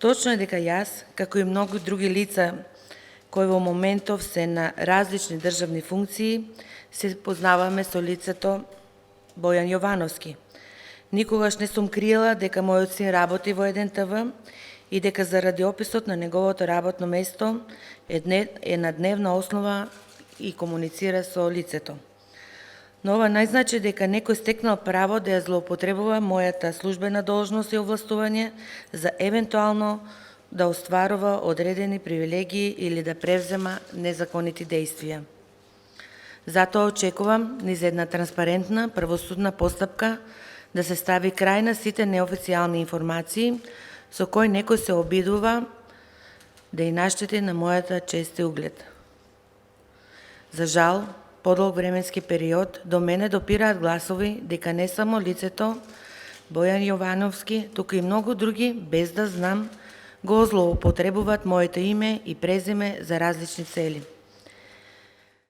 Точно е дека јас, како и многу други лица кои во моментов се на различни државни функции, се познаваме со лицето Бојан Јовановски. Никогаш не сум криела дека мојот син работи во ЕДНТВ и дека заради описот на неговото работно место е на дневна основа и комуницира со лицето. Но ова не значи дека некој стекнал право да ја злоупотребува мојата службена должност и овластување за евентуално да остварува одредени привилегии или да превзема незаконити действија. Затоа очекувам низ една транспарентна правосудна постапка да се стави крај на сите неофицијални информации со кои некој се обидува да и наштети на мојата чест и углед. За жал, подолг временски период до мене допираат гласови дека не само лицето Бојан Јовановски, туку и многу други, без да знам, го злоупотребуваат моето име и презиме за различни цели.